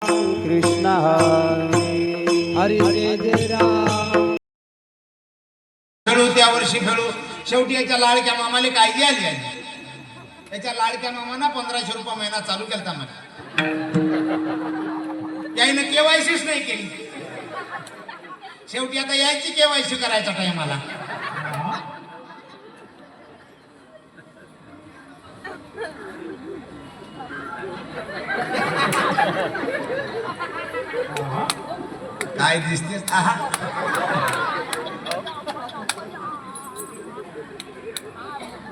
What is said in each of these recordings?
कृष्ण हरी जय जय राम. खेळू त्या वर्षी खेळू. शेवटी याच्या लाडक्या मामाले कायदी आली आहे. त्याच्या लाडक्या मामाना 1500 रुपये महिना चालू केलता मला. याईनं केवायसीच नाही केली. शेवटी आता यायची केवायसी करायचा टाइम आला. काय दिसतेस?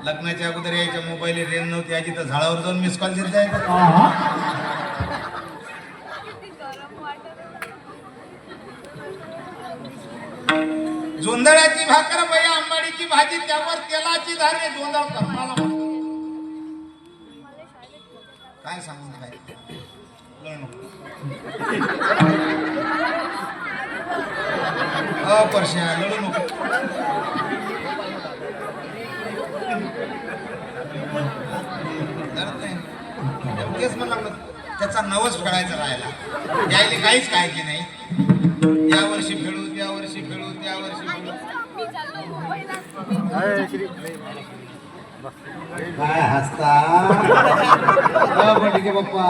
लग्नाच्या अगोदर यायच्या मोबाईल रेंज नव्हती. याची तर झाडावर जाऊन मिस कॉल देत जायचं. जोंधळ्याची भाकर बया, आंबाडीची भाजी, त्यावर तेलाची धारे. जोंधळ कर्माला काय सांगून काय परश्या लढू नको. तेच म्हणलं त्याचा नवस फेडायचा राहिला. यायला काहीच काळजी नाही. या वर्षी फेडू, त्या वर्षी फेडू, त्या वर्षी फेडू. काय हसता ठीक आहे बाप्पा.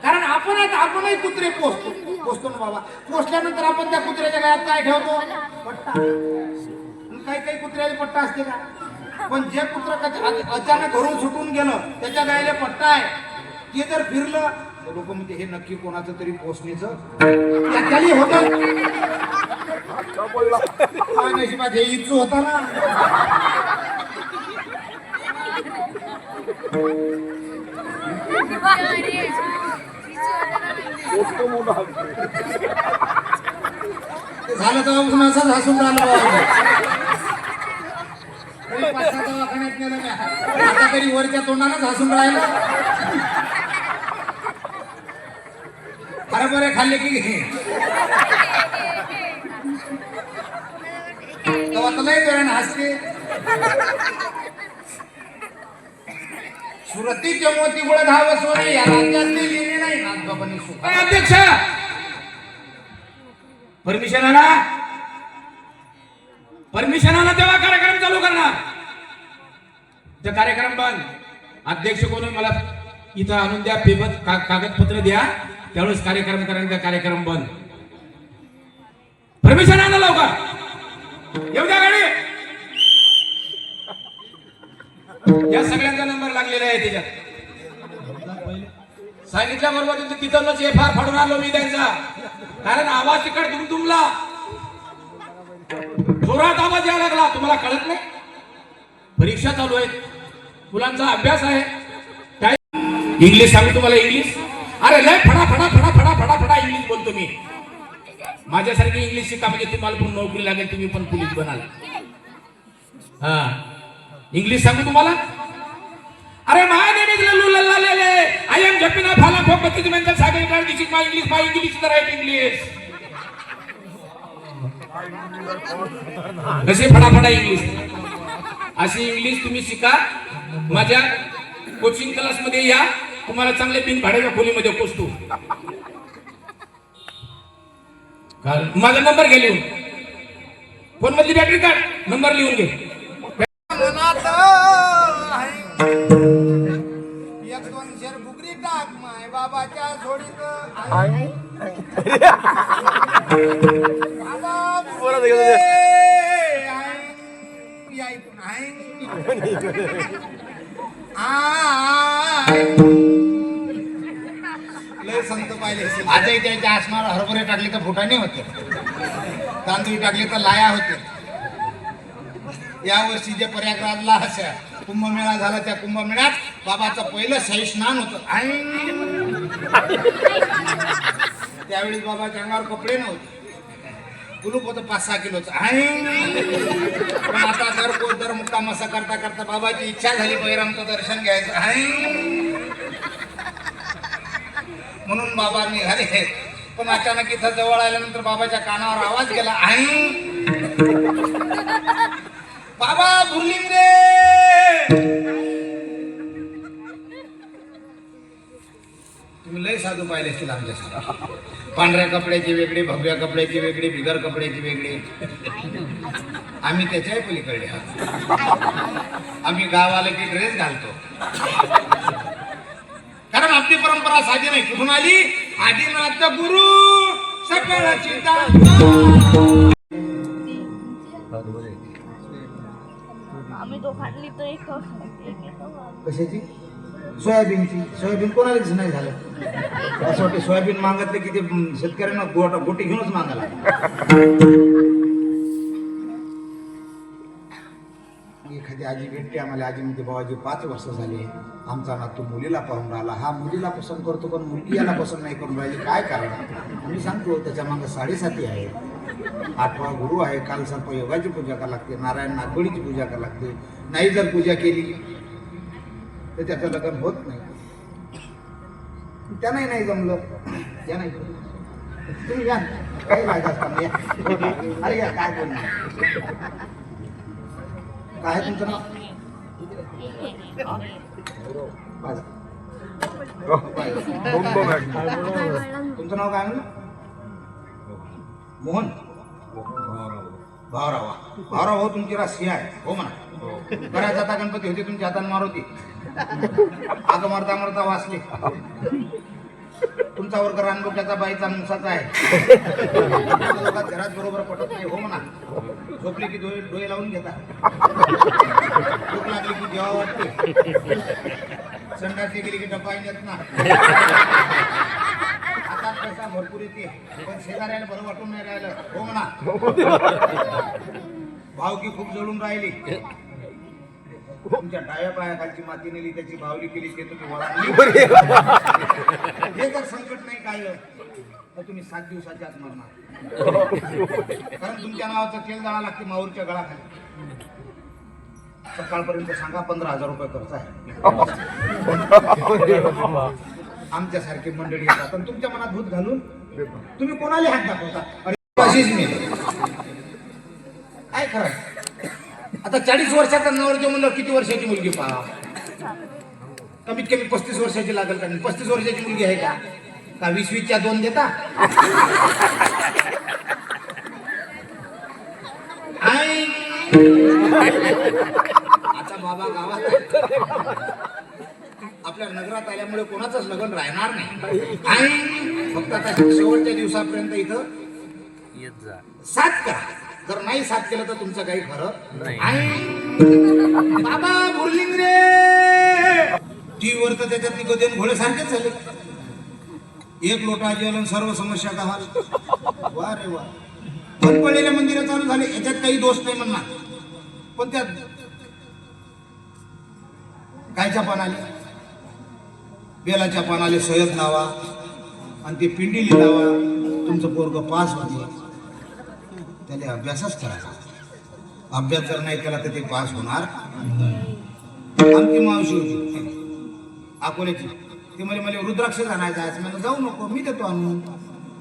कारण आपणही कुत्रे पोचतो ना बाबा. पोचल्यानंतर आपण त्या कुत्र्याच्या गळ्यात काय ठेवतो? पट्टा. काही कुत्र्याला पट्टा असते का? पण जे कुत्र अचानक घरून सुटून गेलं त्याच्या गळ्याला पट्टा आहे. ते जर फिरलं लोक म्हणते हे नक्की कोणाचं तरी पोचण्याचं त्याच्याली होत. नशिबात हे इच्छू होता ना. झालं तेव्हापासून असंच हसून राहिलं. दवाखान्यात गेलं मी आता तरी वरच्या तोंडानच हसून राहिलं. बरे खाल्ले की तेव्हा तर नाही जरा हसते. सुरतीच्या मोती गोळ धाव सोने या राज्यातली लिहिणे नाही नाथबाबांनी सुख. अध्यक्ष परमिशन आला तेव्हा कार्यक्रम चालू करणार. ते कार्यक्रम बंद. अध्यक्ष कोण मला इथं आणून द्या. पेपर कागदपत्र द्या. त्यावेळेस कार्यक्रम करायचा. कार्यक्रम बंद. परमिशन आणा लवकर. येऊ द्या गाडी. या सगळ्यांचा नंबर लागलेला आहे त्याच्यात. सांगितल्याबरोबर तिथूनच एफआर फाडून आलो मी त्यांचा. कारण आवाज तिकड दुमदुमला जोरात आवाज यायला लागला. तुम्हाला कळत नाही? परीक्षा चालू आहे. मुलांचा अभ्यास आहे. काय इंग्लिश सांगू तुम्हाला? इंग्लिश अरे लय फडा फडा फडा फडा फडा फडा इंग्लिश बोलतो मी. माझ्यासारखी इंग्लिश शिका म्हणजे तुम्हाला पण नोकरी लागेल. तुम्ही पण पोलीस बनाल. हा इंग्लिश सांगू तुम्हाला? अरे माय नेम इज लल्लू लल्लालेले. आय एम जपिना फाला फोकती मेंटल सागर card. This is my English. My English is the right English. कसे फडाफडा इंग्लिश. अशी इंग्लिश तुम्ही शिका. माझ्या कोचिंग क्लास मध्ये या. तुम्हाला चांगले बिन भाड्याच्या खोलीमध्ये पोचतो. माझा नंबर घे लिहून. फोन मधली बॅटरी काढ. नंबर लिहून घे. एक दोन शेर बुगरी टाक माय बाबाच्या झोडीत. लय संत पाहिले. आजही त्याच्या आसमाला हरभरे टाकले तर फुटाणे होते. तांदूळ टाकले तर लाया होते. या वर्षी जे प्रयागराजला अशा कुंभमेळा झाला त्या कुंभमेळ्यात बाबाचं पहिलं शाही स्नान होतं. त्यावेळेस बाबाच्या अंगावर कपडे नव्हते. कुलूप होतं 5-6 किलोचं. पण आता दर मुक्काम असा करता करता बाबाची इच्छा झाली बहिरामचं दर्शन घ्यायचं. म्हणून बाबा निघाले. पण अचानक इथं जवळ आल्यानंतर बाबाच्या कानावर आवाज गेला, आई बाबा भुरलिंग रे. तुम्ही लय साधू पाहिले असतील आमच्यासाठी. पांढऱ्या कपड्याची वेगळी, भगव्या कपड्याची वेगळी, बिगर कपड्याची वेगळी. आम्ही त्याच्याही पलीकडे आहोत. आम्ही गावाला की ड्रेस घालतो, कारण आपली परंपरा साधी नाही. कुठून आली? आदिनाथ गुरु सकळाची आम्ही दोघांनी तर एक कशाची? सोयाबीनची. सोयाबीन कोणालाच नाही झालं. असं वाटतं सोयाबीन मागतले की ते शेतकऱ्यांना गोटी घेऊनच मागायला. एखादी आजी भेटते आम्हाला, आजी म्हणते बाबाजी 5 वर्ष झाले, आमचा नातू मुलीला पाहून राहिला. हा मुलीला पसंत करतो पण मुलगी याला पसंत नाही करून राहिली, काय कारण? आम्ही सांगतो त्याच्या मागे 7.5 आहे. 8वा गुरु आहे. काल सर्प योगाची पूजा करावी लागते, नारायण नागवडीची पूजा करावी लागते. नाही जर पूजा केली तर त्याचं लग्न होत नाही. त्यांनाही नाही जमलं, त्या नाही. तुम्ही या, काही माहिती असताना अरे या, काय बोलणार? काय आहे तुमचं नाव? तुमचं नाव काय म्हणलं? मोहन भावराव. भावराव हो, तुमची राशी आहे हो म्हणा. बऱ्याच आता गणपती होते तुमच्या हाताने मारुती, आग मारता मारता वाचले. तुमचा वर्ग रानडोक्याचा बाईचा मुसाचा आहे. घरात बरोबर पटत नाही हो म्हणा. झोपले की डोळे लावून घेता, भूक लागली की जेव्हा वाटते, संडासली गेली की डब्बा येत ना. आता पैसा भरपूर येते पण शेजाऱ्याला बरं वाटून नाही राहिलं हो म्हणा. भावकी खूप जळून राहिली. तुमच्या डाव्या पायाखालची माती नेली, त्याची बावली केली, ते तुम्ही वळाली. हे जर संकट नाही काय तर तुम्ही 7 दिवसाच्या आत मरणार. कारण तुमच्या नावाचं तेल जाणं लागते माऊरच्या गळाखाली. सकाळपर्यंत सांगा 15,000 रुपये खर्च आहे. आमच्यासारखी मंडळी येतात आणि तुमच्या मनात भूत घालून तुम्ही कोणाला हात दाखवता? अरे अशीच मी काय खरं. आता 40 वर्षाचा नवरदेव म्हणलं किती वर्षाची मुलगी पहा. कमीत कमी 35 वर्षाची लागेल का? 35 वर्षाची मुलगी आहे का? 20-20च्या 2 देता? आता बाबा गावात आपल्या नगरात आल्यामुळे कोणाचंच लग्न राहणार नाही. आणि फक्त आता शेवटच्या दिवसापर्यंत इथं 7 करा. जर नाही 7 केलं तर तुमचं काही खरं नाही. बाबा बोर्लिंग रे. टीव्हीवर तर त्याच्यात निकोदेन घोडे सारखेच झाले. 1 लोटा जेवण सर्व समस्या का हाल. वा रे वा. पण पडलेल्या मंदिरं चालू झाले, याच्यात काही दोष नाही म्हणणार. पण त्यात कायच्या पानाले, बेलाच्या पानाले सयद लावा आणि ते पिंडीली लावा. तुमचं पोरग पास होते. त्याला अभ्यासच करायचा. अभ्यास जर नाही केला तर ते पास होणार. आमची मावशी होती अकोल्याची, ते मला रुद्राक्ष आणायचा आहे. म्हणून जाऊ नको, मी देतो आणून.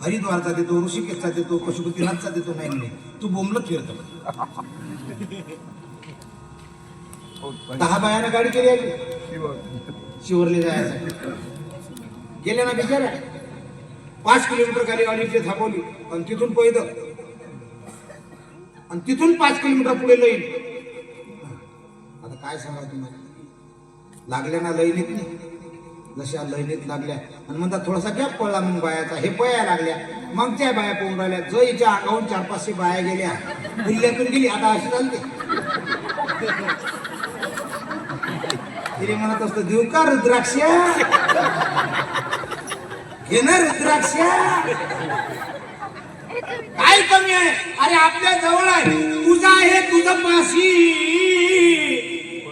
हरिद्वारचा देतो, ऋषिकेशचा देतो, पशुपतीनाथचा देतो. नाही म्हणे, तू बोंबलत फिरतो. 10 बायानं गाडी केली आहे शिवरली जायसाठी. गेल्या ना बिचाऱ्या. 5 किलोमीटर खाली गाडी थांबवली आणि तिथून पहिलं आणि तिथून 5 किलोमीटर पुढे लईन. आता काय सांगा तुम्हाला, लागल्या ना लईनीत नाही. जशा लईनीत लागल्या आणि म्हणतात थोडासा गॅप पडला म्हणून बायाचा, हे पया लागल्या. मग त्या बाया पोहून राहिल्या. जो हिच्या अंगावून 4-500 बाया गेल्या, किल्ल्यातून गेली. आता अशी चालते. तिने म्हणत असतो, देऊ का रुद्राक्ष? घे ना रुद्राक्ष. काय कमी आहे? अरे आपल्या जवळ आहे. तुझा आहे तुझं पाशी,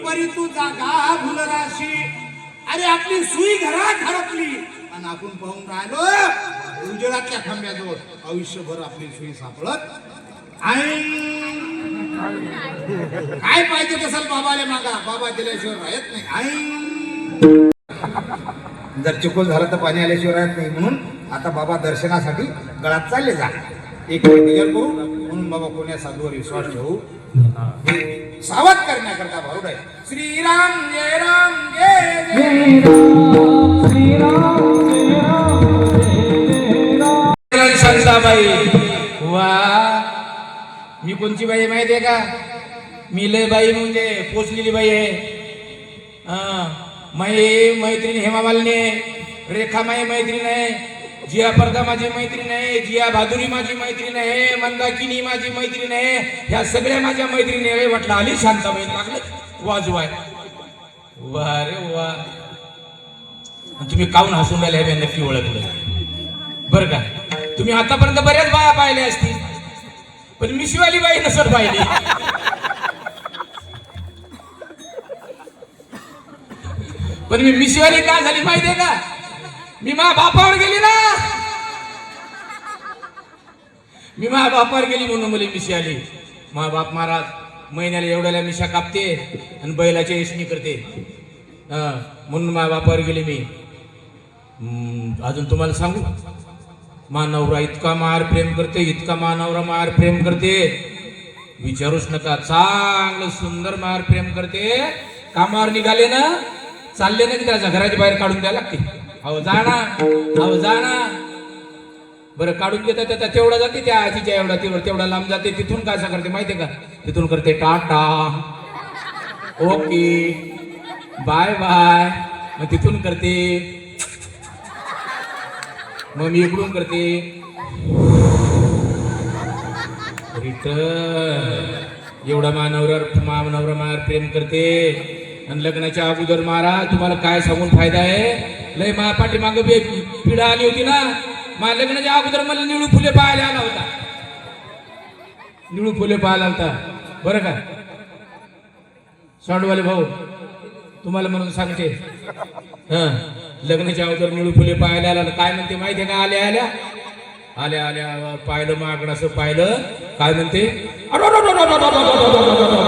परी तू जागा भुलराशी. अरे आपली सुई घरात हरपली आणि आपण पाहून राहिलो उजेडातल्या खांब्याजवळ. आयुष्यभर आपली सुई सापडत आणि काय पाहिजे तसं बाबाला मागा. बाबा दिल्याशिवाय राहत नाही. जर चिकोल झाला तर पाणी आल्याशिवाय राहत नाही. म्हणून आता बाबा दर्शनासाठी गळात चालले जा. एक वेळ विजय करू म्हणून बाबा कोण्या साधूवर विश्वास ठेवू हे सावध करण्याकरता भारूड आहे. श्रीराम जय राम जय जय शांताबाई. वा, मी कोणची बाई माहिती आहे का? मी लय बाई म्हणजे पोचलेली बाई आहे. माई मैत्रीण हेमा मालिनी आहे, रेखा माई मैत्रीण आहे, जिया परदा माझी मैत्रीण आहे, जिया भादुरी माझी मैत्रीण आहे, मंदाकिनी माझी मैत्रीण आहे. ह्या सगळ्या माझ्या मैत्रिणी आहे. म्हटलं आली शांताबाई, लागलं वाजवाय. वा रे वा. तुम्ही काऊन हसून राहिले हे नक्की ओळखलं बरं का? तुम्ही आतापर्यंत बऱ्याच बाया पाहिल्या असतील, पण मिशीवाली बाई नसत पाहिली. पण मी मिशीवाली का झाली माहितीये का? मी माझ्या बापावर गेली ना, मी माझ्या बापावर गेली म्हणून मला मिशी आली. माझा बाप महाराज महिन्याला एवढ्याला मिशा कापते आणि बैलाच्या यशनी करते, म्हणून माझ्या बापावर गेली मी. अजून तुम्हाला सांगू, मा नवरा इतका मार प्रेम करते, इतका मा नवरा मार प्रेम करते, विचारूच नका. चांगलं सुंदर मार प्रेम करते. कामावर निघाले ना, चालले ना की त्याच्या घराच्या बाहेर काढून द्यायला लागते. अहो जाणा, अहो जाणा. बरं काढून देतात त्याचा तेवढा जाते, त्या आजीच्या एवढा तेवढा लांब जाते. तिथून काय करते माहितीये का? तिथून करते टाटा, ओके, बाय बाय. मग तिथून करते, मग मी इकडून करते रिटर्न. एवढा मानवरा मार प्रेम करते. आणि लग्नाच्या अगोदर महाराज तुम्हाला काय सांगून फायदा आहे? लय मा पाठीमाग पिढा आली होती ना, मा लग्नाच्या अगोदर मला निळू फुले पाहायला आला होता, निळू फुले पाहायला होता बरं का? साडूवाले भाऊ तुम्हाला म्हणून सांगते, लग्नाच्या अगोदर निळू फुले पाहायला आला. काय म्हणते माहितीये का? आल्या आल्या आल्या आल्या पाहिलं मागणं, असं पाहिलं काय म्हणते,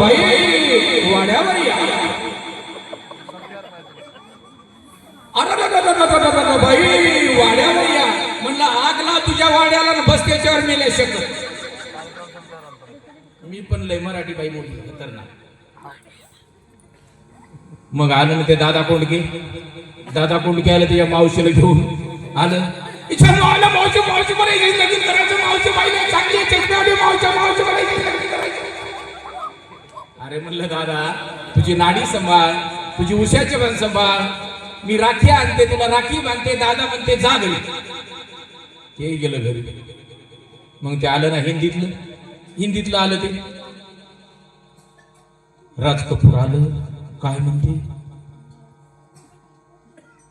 बाई वाड्यावर या, बाई वाड्यावर या. म्हणलं आग लाव तुझ्या वाड्याला, बस त्याच्यावर मेले शकत. मी पण लय मराठी बाई मोठी खतरनाक. मग आलं ना ते दादा कोंडके आलं, त्याच्या मावशीला घेऊन आलं. मावशी मावशी मला लगीन करायचं, मावशी बाईला चांगली चष्म्यावाली मावशी मला लगीन करायचं. अरे म्हणलं दादा तुझी नाडी सांभाळ, तुझी उशाचे पण सांभाळ. मी राखी आणते, तुला राखी बांधते. दादा म्हणते जा घरी. ते गेलं घरी. मग ते आलं ना हिंदीतलं आलं ते. राज कपूर आलं. काय म्हणते,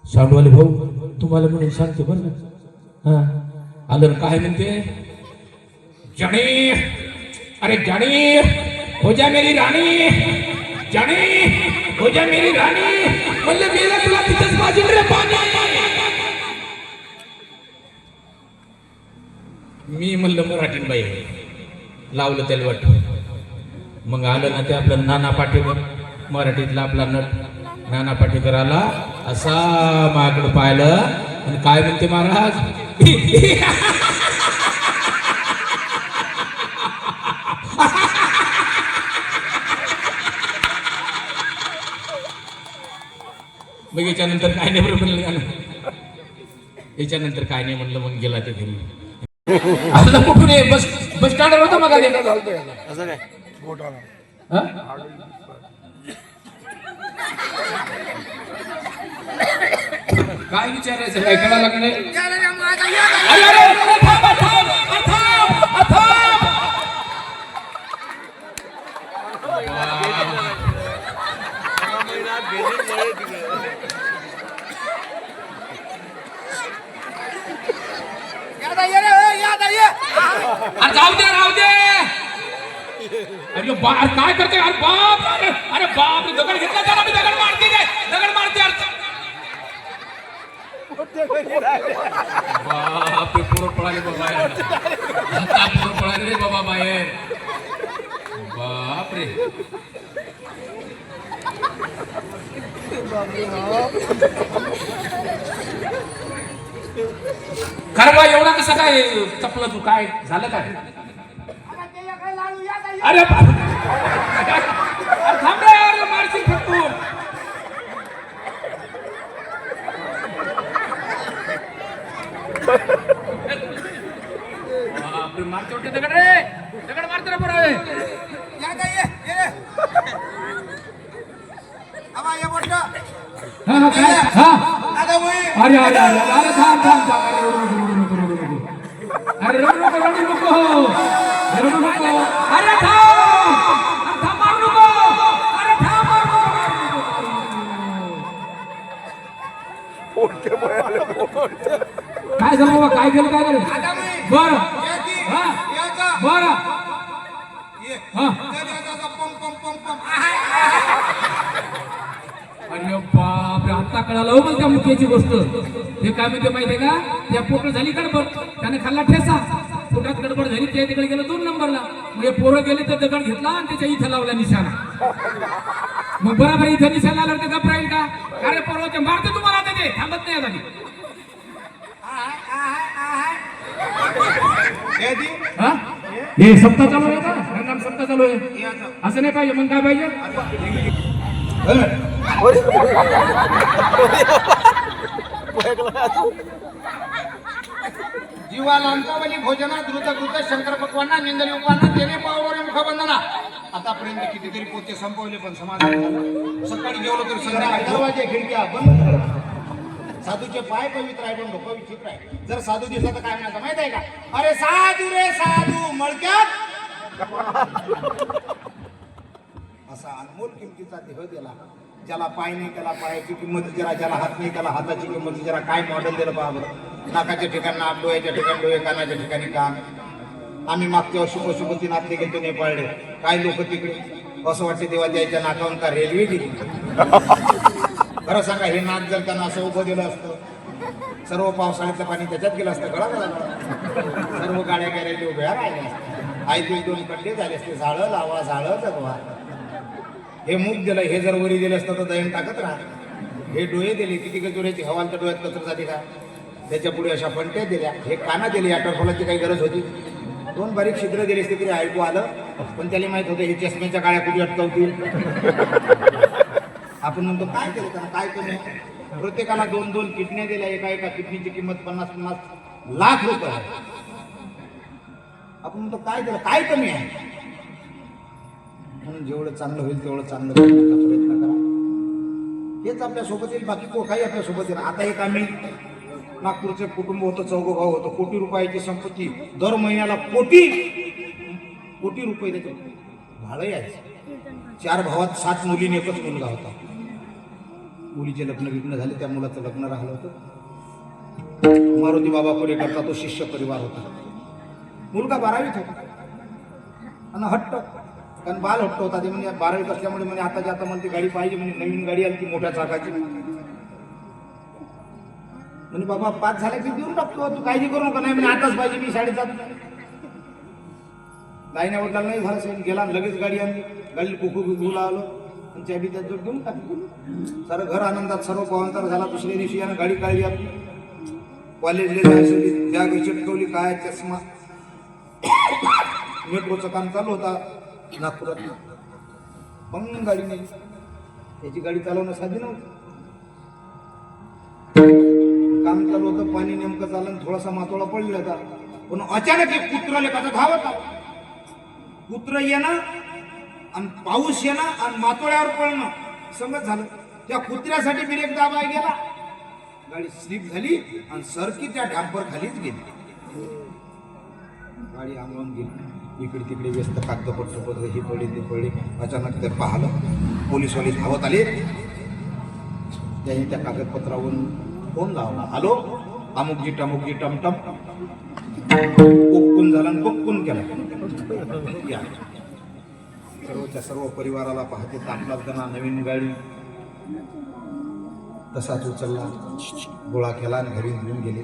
साडूवाले भाऊ तुम्हाला म्हणून सांगते बरं का? आलं काय म्हणते, जणी अरे जणी हो जा मेरी राणी, जणी हो जा मेरी राणी. म्हणलं मेला तुला तिथंच पाहिजे रे पाणी. मी म्हणलं मराठीन बाई लावलं त्याला वाट. मग आलं ना ते आपलं नाना पाटेकर, मराठीतला आपला नट नाना पाटेकर आला. असा माझ्याकडे पाहिलं आणि काय म्हणते महाराज, मग याच्यानंतर काय नाही बरं म्हणलं, याच्यानंतर काय नाही म्हणलं. मग गेला ते घरी. आता कुठून बस स्टँडवर होता मग असं काय काय विचारायचं, काय कळा लागलं. जाऊ दे राहू दे. अरे काय करते, अरे बाप, अरे बाप, दगड घेतला त्याला, मी दगड मारते बाप रे. पोरं पळाले बाबा, पोरं पळाले रे बाबा बाहेर. बाप रे. कारण बा एवढा कसं काय चपलं तू काय झालं काय आता ते या काय लाडू या काय अरे बाप. अरे थांब रे, अरे मारशील फटकून. बापरे, मारते वाटते दगड रे, दगड मारते रे बरं. या काय ये आबा ये मोठं हा हा काय हा आता वय अरे अरे अरे अरे थांब थांब थांब. अरे रडू नको रडू नको रडू नको. अरे रडू नको रडू नको रडू नको. अरे थांब थांब मारू नको. अरे थांब मारू नको. काय झालं बाबा, काय केलं काय झालं आता वय बरं या की हा याचा बरं ये हा. याचा पम पम पम पम अरे बापरे, आता कळालं हो मला त्या मुख्याची गोष्ट. हे काय म्हणते माहितीये का, त्या पोट झाली गडबड, त्याने खाल्ला ठेसा, पोटात गडबड झाली, त्या तिकडे गेलं 2 नंबरला. मग हे पोरं गेले तर दगड घेतला आणि त्याच्या इथं लावला निशाणा. मग बरोबर इथं निशाणा लावला तर गप राहील का. अरे पोरं ते मारते तुम्हाला आता, ते थांबत नाही आता. हे दी हा हे सप्ताह चालू आहे का, रंगाम सप्ताह चालू आहे. असं नाही पाहिजे, मग काय पाहिजे. जीवा लांचावली भोजना द्रुत द्रुत शंकर पकवाना निंदली उपाना तेने पावडे मुखबंधना. आतापर्यंत कितीतरी पोते संपवले पण समाधान झालं. सकाळी जेवलो तर संध्याकाळी दरवाजे खिडक्या बंद. साधूचे पाय पवित्र आहे पण डोकं विचित्र आहे. जर साधू दिसला तर काय म्हणायचं माहित आहे का, अरे साधू रे साधू मळक्यात. असा अनमोल किमतीचा देह दिला. ज्याला पाय नाही त्याला पायाची किंमत जरा, ज्याला हात नाही त्याला हाताची किंमत जरा. काय मॉडेल दिलं पहा बरं. नाकाच्या ठिकाणी नाक, डोळ्याच्या ठिकाणी डोळे, कानाच्या ठिकाणी कान. आम्ही मागच्या वर्षी पशुपतीनाथले गेलो नेपाळले. काय लोक तिकडे, असं वाटते तेव्हा त्याच्या नाकावून का रेल्वे गेली. खरं सांगा, हे नाक जर त्यांना असं उभं दिलं असतं, सर्व पावसाळ्यातलं पाणी त्याच्यात गेलं असतं, गळा गळा सर्व गाड्या गॅरेज उभ्या राहिल्या असत्या. आयते 2 खड्डे झाले असते. झाडं लावा झाडं जगवा. हे मुख दिलं, हे जर वरी दिलं असतं तर दयन टाकत राहा. हे डोळे दिले, किती गजोऱ्याची हवालच्या डोळ्यात कचर झाली का, त्याच्या पुढे अशा फंट्या दिल्या. हे काना दिले, या टरफलाची काही गरज होती. 2 बारीक छिद्र दिले असते तरी ऐकू आलं, पण त्याला माहित होतं हे चष्म्याच्या काळ्या कुठे अटकवतील. आपण म्हणतो काय केलं त्यांना, काय कमी. प्रत्येकाला 2-2 किडन्या दिल्या. एका किडनीची किंमत 50-50 लाख रुपये आहे. आपण म्हणतो काय केलं, काय कमी आहे. म्हणून जेवढं चांगलं होईल तेवढं चांगलं करण्याचा प्रयत्न करा. हेच आपल्या सोबत येईल, बाकी काही आपल्या सोबत येईल. आता एक आम्ही नागपूरचे कुटुंब होतं, 4 भाऊ होतं. कोटी रुपयाची संपत्ती, दर महिन्याला कोटी रुपये त्याचे भाडं यायचं. 4 भावात 7 मुलीने एकच मुलगा होता. मुलीचे लग्न झाले, त्या मुलाचं लग्न राहिलं होतं. मारुती बाबा पुढे करता तो शिष्य परिवार होता. मुलगा 12वीत होता आणि हट्ट, कारण बाल हट्ट होता. ते म्हणजे 12वीत असल्यामुळे म्हणजे आताच्या आता मला ती गाडी पाहिजे, म्हणजे नवीन गाडी आली ती मोठ्या चाकाची. म्हणजे बाबा 5 झाल्या की देऊन टाकतो, तू काळजी करू नका. नाही म्हणजे आताच पाहिजे, मी 7:30. लाईन आवडला नाही झालं साहेब, गेला लगेच गाडी आणली. गाडी कुकू आलो आणि चाबी त्यात जोड देऊन टाकली. सारं घर आनंदात, सर्व पावंतर झाला. दुसऱ्या दिवशी यानं गाडी काढली आपली. कॉलेजला जायचं, बॅग चिटकवली, काय चष्मा. मेट्रोचं काम चालू होता नागपुरात. मग गाडी नाही, त्याची गाडी चालवणं साधी नव्हती. काम चालू होतं, पाणी नेमकं चाललं, थोडासा मातोळा पडला होता. पण अचानक एक कुत्रा लेकाचा धाव होता. कुत्र येणं आणि पाऊस येणं आणि मातोळ्यावर पडणं समज झालं. त्या कुत्र्यासाठी ब्रेक दाबाय गेला, गाडी स्लिप झाली आणि सरकी त्या डॅम्पर खालीच गेली. गाडी अंगावून गेली. इकडे तिकडे व्यस्त, कागदपत्र ही पडली ती पडली. अचानक ते पाहिलं, पोलीसवाले धावत आले. त्यांनी त्या कागदपत्रावरून फोन लावला. हॅलो, अमुकजी टमुकजी टमटम. कोकून झाला आणि कोकून केला. सर्वच्या सर्व परिवाराला पाहते तापला त्यांना नवीन गाडी. तसाच उचलला, गोळा केला आणि घरी घेऊन गेले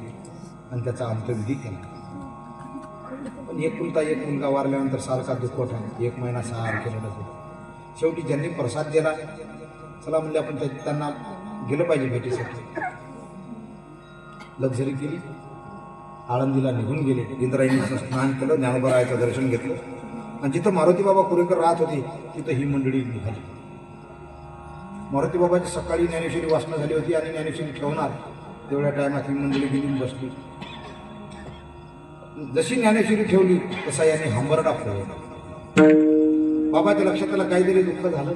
आणि त्याचा अंत्यविधी केला. पण एकुलता एक मुलगा वारल्यानंतर सारखा दुःखवट आहे. 1 महिना 6 केलेला होता. शेवटी ज्यांनी प्रसाद दिला, चला म्हणजे आपण त्यांना गेलं पाहिजे भेटीसाठी. लक्झरी केली, आळंदीला निघून गेले. इंद्रायणीचं स्नान केलं, ज्ञानोबरायाचं दर्शन घेतलं आणि जिथं मारुती बाबा कुरेकर राहत होते तिथं ही मंडळी निघाली. मारुती बाबाची सकाळी ज्ञानेश्वरी वाचना झाली होती आणि ज्ञानेश्वरी ठेवणार तेवढ्या टायमात ही मंडळी गेली बसली. जशी ज्ञानेश्वरी ठेवली तसा याने हंबरडा फोडला. बाबाच्या लक्षात आलं काहीतरी दुःख झालं.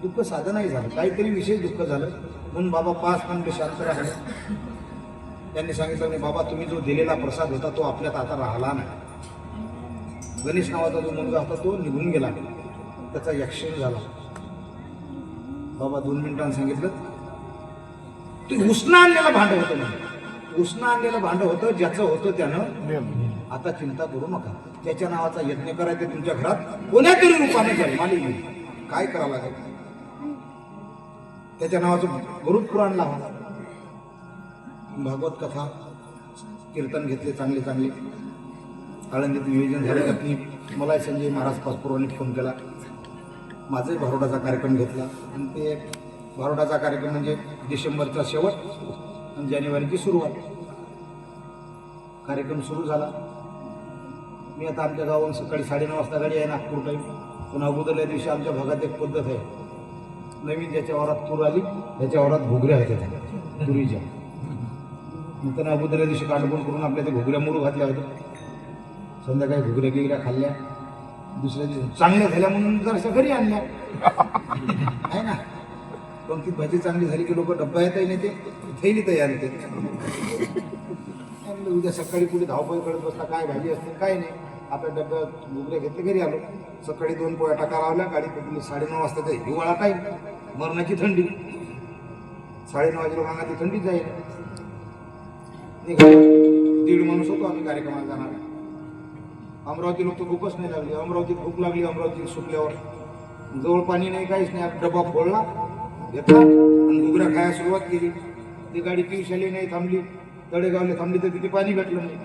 दुःख साधं नाही झालं, काहीतरी विशेष दुःख झालं. म्हणून बाबा 5 मिनिटं शांत राहिले. त्यांनी सांगितलं नाही बाबा, तुम्ही जो दिलेला प्रसाद होता तो आपल्यात आता राहिला नाही. गणेश नावाचा जो मुलगा होता तो निघून गेला, त्याचा ॲक्सिडेंट झाला. बाबा 2 मिनिटांनी सांगितलं ते उसणं आणलेलं भांडं होतं म्हणजे उसणं आणलेलं भांडं होतं ज्याचं होतं त्यानं आता चिंता करू नका. त्याच्या नावाचा यज्ञ करायचा तुमच्या घरात कोण्यातरी रूपाने जन्माला येईल. काय करावं लागेल? त्याच्या नावाचं गरुड पुराण लावा, भागवत कथा कीर्तन घेतले चांगले चांगले. आळंदीत नियोजन झालं. त्यातनी मला संजय महाराज पाचपुरांनी फोन केला. माझाही भारुडाचा कार्यक्रम घेतला आणि ते भारुडाचा कार्यक्रम म्हणजे डिसेंबरचा शेवट आणि जानेवारीची सुरुवात. कार्यक्रम सुरू झाला. मी आता आमच्या गावाहून सकाळी 9:30 वाजता गाडी आहे नागपूर टाईम. पण अगोदरल्या दिवशी आमच्या भागात एक पद्धत आहे, नवीन ज्याच्या वावरात तूर आली त्याच्या वावरात घुगऱ्या आहेत त्याच्या तुरीच्या. नंतर अगोदरल्या दिवशी कांडकोण करून आपल्या ते घुगऱ्या मुरू घातल्या होत्या. संध्याकाळी घुगऱ्या गिगऱ्या खाल्ल्या. दुसऱ्या दिवशी चांगल्या झाल्या म्हणून जराशा घरी आणल्या आहे ना. पंक्तीत भाजी चांगली झाली की लोक डब्बा येताही नाही, ते थैली तयार होते. उद्या सकाळी पुढे धावपळ करत बसता, काय भाजी असते काय नाही. आपल्या डब्यात घुगऱ्या घेतले, घरी आलो. सकाळी 2 पोळ्या टाका लावल्या. गाडी पोचली 9:30 वाजता. ते हिवाळा काय मरणाची थंडी. 9:30 वाजे लोकांना ती थंडी जाईल. निघालो. 1.5 माणूस होतो आम्ही कार्यक्रमाला जाणार. अमरावती लोक तर भूकच नाही लागली. अमरावतीत भूक लागली. अमरावतीत सुटल्यावर जवळ पाणी नाही, काहीच नाही. डबा फोडला, घेतला आणि घुगऱ्या खायला सुरुवात केली. ती गाडी पिवशाली नाही थांबली, तळेगावला थांबली तर तिथे पाणी भेटलं नाही.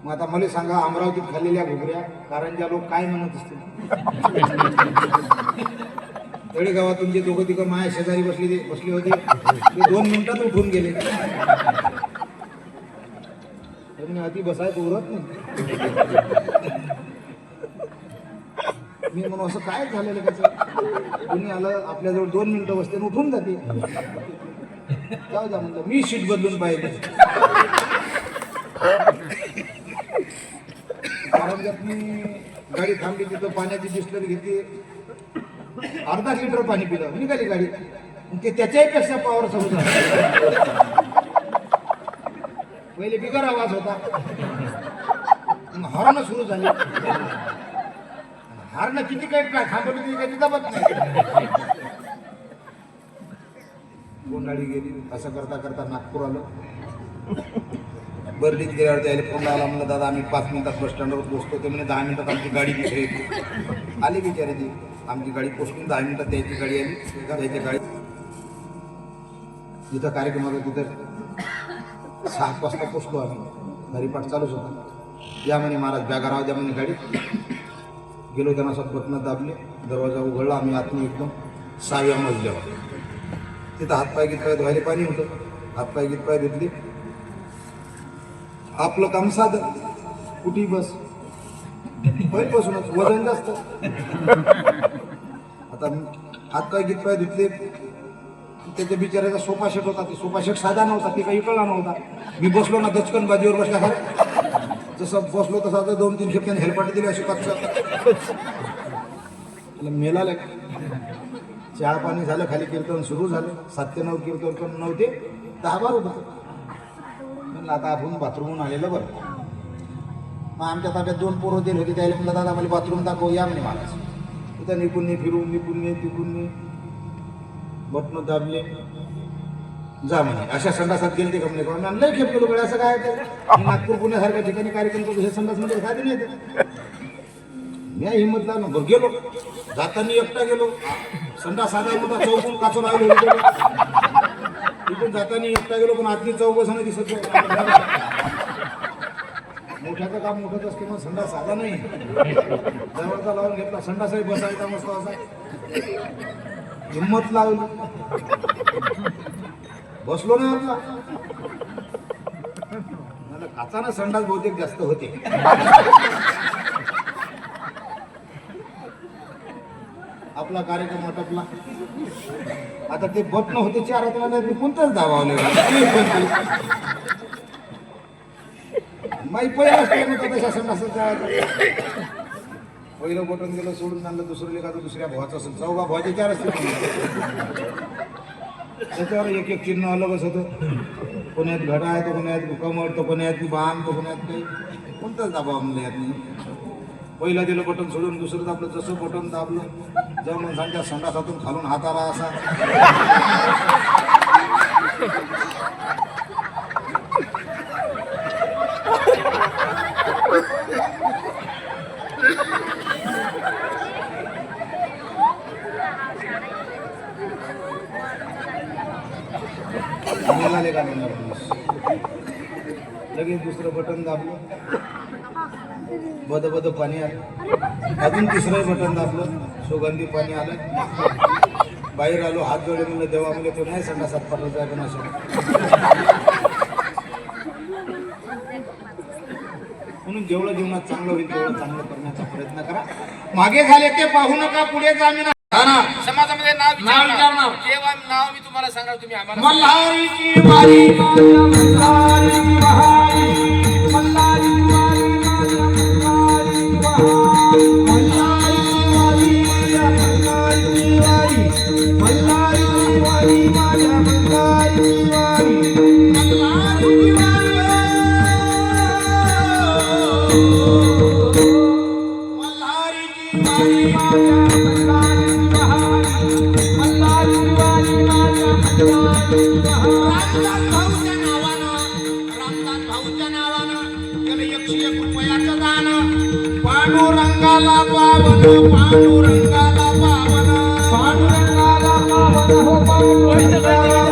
मग आता मला सांगा, अमरावतीत खाल्लेल्या घुगऱ्या कारंजा लोक काय म्हणत असतील? तळेगावातून जे दोघं तिघं माया शेजारी बसले होते ते 2 मिनिटात उठून गेले. आधी बसायचं उरत नाही. मी म्हणून असं काय झालेलं त्याचं? कोणी आलं आपल्याजवळ 2 मिनिटं बसते उठून जाते. जाऊ द्या म्हणलं, मी सीट बदलून पाहिजे. कारंजात मी गाडी थांबली, तिथं पाण्याची बिस्लरी घेतली. 1/2 लिटर पाणी पिलं, निघाली गाडी. ते त्याच्याही पेक्षा पॉवर समोर झाला. पहिले बिगर आवाज होता, हॉर्न सुरू झाले. हॉर्न किती काय थांबवली तरी काही दबत नाही. गोंडाळी गेली. असं करता करता नागपूर आलो. बर्डीत गेल्यावर त्याला फोन लावला. म्हणलं दादा आम्ही 5 मिनिटात बस स्टँडवर पोहोचतो. ते म्हणे 10 मिनिटात आमची गाडी तिथे येते. आली बिचारी ती. आमची गाडी पोचली. 10 मिनिटात त्याची गाडी आली. त्याची गाडी जिथं कार्यक्रम होता तिथं 6 वाजता पोचलो आम्ही. हरिपाठ चालूच होता. या म्हणे महाराज बॅगा राहू द्या म्हणे गाडीत. गेलो, त्यांना असं बटणं दाबले, दरवाजा उघडला. आम्ही आतून एकदम 6व्या मजल्यावर. तिथं हातपाय गीतपाय धुवायला पाणी होतं. हातपाय गीतपाय धुतले. आपलं काम साधं, कुठेही बस. पहिल्यापासूनच वजन जास्त. आता हातपाय गीतपाय धुतले. त्याच्या बिचाराचा सोफा सेट होता. ते सोफा सेट साधा नव्हता, ते काही कळला नव्हता. मी बसलो ना दचकन बाजीवर बसल्या खरं. जसं बसलो तसं आता 2-3 शेपट्याने हेलपाटी दिली अशी पक्ष. मेला लाग. चहा पाणी झालं, खाली कीर्तन सुरू झालं. 7 ते 9 कीर्तन, पण 9 ते 10 बार होतं. म्हणलं आता आपण बाथरूमहून आलेलं बरं. मग आमच्या ताब्यात 2 पोरं दिले होते. त्याला म्हणलं दादा मला बाथरूम दाखव. या म्हणे महाराज. तिथं निपून फिरून निपून तिकून बटणं दाबले. जा म्हणे. अशा संडासात गेले ते कमले करून लय खेप गेलो गड्या. असं काय नागपूर पुण्यासारख्या ठिकाणी कार्यक्रम करतो, हे संडास म्हणजे साधे नाही येते. मी हिंमत लावलं, बरं गेलो. जाताना एकटा गेलो. संडास साधा मोठा चौकून काचून आलो. तिथून जाताना एकटा गेलो, पण आतली चौक बसणं दिसत मोठ्याचं काम मोठंच असते. मग संडास साधा नाही. जवळचा लावून घेतला. संडासही बसायचा मस्त असा. हिंमत लावली, बसलो ना आपला. मला खाताना संडास बहुतेक जास्त होते. आपला कार्यक्रम आटपला. आता ते बटन होते चार हाताला कोणतंच दाबावले माई पहिला तशा संडासाचा पहिलं बटन गेलं सोडून आणलं दुसरं लेखा तर दुसऱ्या भावाचं असेल चौघा भावाचे चार असतील त्याच्यावर एक एक चिन्ह अलगच होतं. कोण्यात घडा आहे तर कोण्यात कमर तर कोण्यात बाण तर कोण्यात काही कोणतंच दाबाव म्हणलं यात नाही. पहिला दिलं बटन सोडून दुसरं दाबलं जसं बटन दाबलं जर माणसांच्या संडासातून खालून हात आला असा निघाले का नाही लगेच दुसरं बटन दाबलं बद बद पाणी आलं. अजून तिसरं बटन दाबलं सुगंधी पाणी आलं. बाहेर आलो हात जोडले म्हणलं देवा म्हणजे तो नाही संडासात पाठवत आहे पण असं म्हणून जेवढं जीवनात चांगलं होईल तेवढं चांगलं करण्याचा प्रयत्न करा. मागे झाले ते पाहू नका पुढे जामीन समाजामध्ये नाव विचारणार जेव्हा नाव मी तुम्हाला सांगा तुम्ही आम्हाला मल्हारीची वारी माझ्या मल्हारीची वारी मल्हारीची वारी माझ्या मल्हारीची वारी मल्हारीची वारी माझ्या मल्हारीची वारी मल्हारीची वारी माझ्या मल्हारीची वारी मल्हारीची वारी मल्हारीची वारी पांडुरंगाला पावन पांडुरंगाला पावन पांडुरंगाला पावन हो पांडुरंगाला